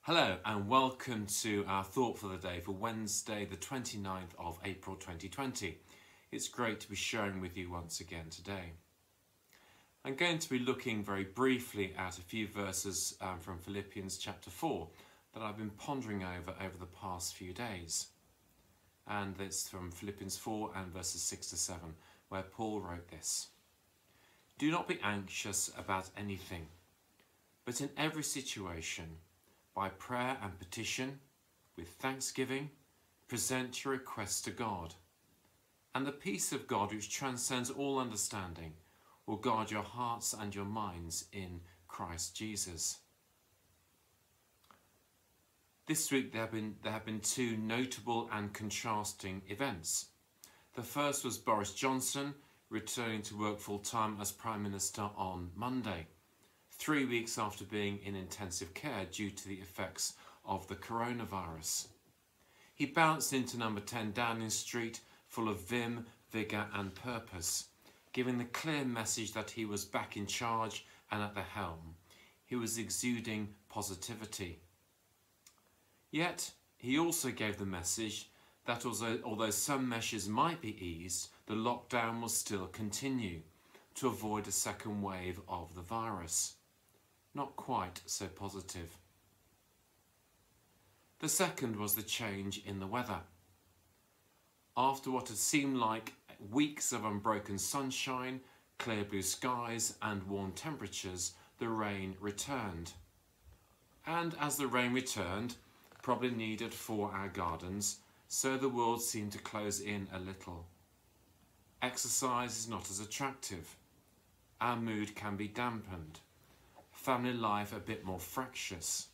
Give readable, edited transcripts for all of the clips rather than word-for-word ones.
Hello and welcome to our thought for the day for Wednesday the 29th of April 2020. It's great to be sharing with you once again today. I'm going to be looking very briefly at a few verses from Philippians chapter 4 that I've been pondering over the past few days. And it's from Philippians 4 and verses 6 to 7 where Paul wrote this. Do not be anxious about anything, but in every situation, by prayer and petition, with thanksgiving, present your requests to God. And the peace of God, which transcends all understanding, will guard your hearts and your minds in Christ Jesus. This week there have been two notable and contrasting events. The first was Boris Johnson returning to work full-time as Prime Minister on Monday, 3 weeks after being in intensive care due to the effects of the coronavirus. He bounced into number 10 Downing Street full of vim, vigour and purpose, giving the clear message that he was back in charge and at the helm. He was exuding positivity. Yet, he also gave the message that although some measures might be eased, the lockdown will still continue to avoid a second wave of the virus. Not quite so positive. The second was the change in the weather. After what had seemed like weeks of unbroken sunshine, clear blue skies and warm temperatures, the rain returned. And as the rain returned, probably needed for our gardens, so the world seemed to close in a little. Exercise is not as attractive. Our mood can be dampened. Family life a bit more fractious.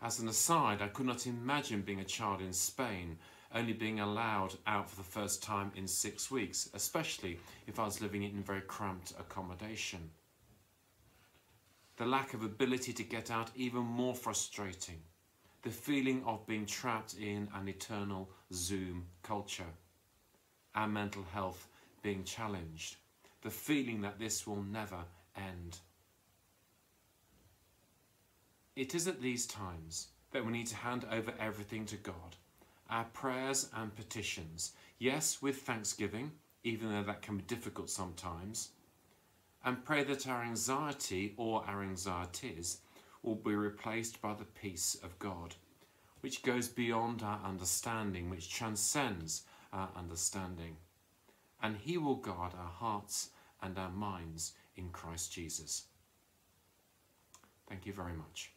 As an aside, I could not imagine being a child in Spain, only being allowed out for the first time in 6 weeks, especially if I was living in very cramped accommodation. The lack of ability to get out even more frustrating. The feeling of being trapped in an eternal Zoom culture. Our mental health being challenged. The feeling that this will never end. It is at these times that we need to hand over everything to God, our prayers and petitions, yes, with thanksgiving, even though that can be difficult sometimes, and pray that our anxiety or our anxieties will be replaced by the peace of God, which goes beyond our understanding, which transcends our understanding, and He will guard our hearts and our minds in Christ Jesus. Thank you very much.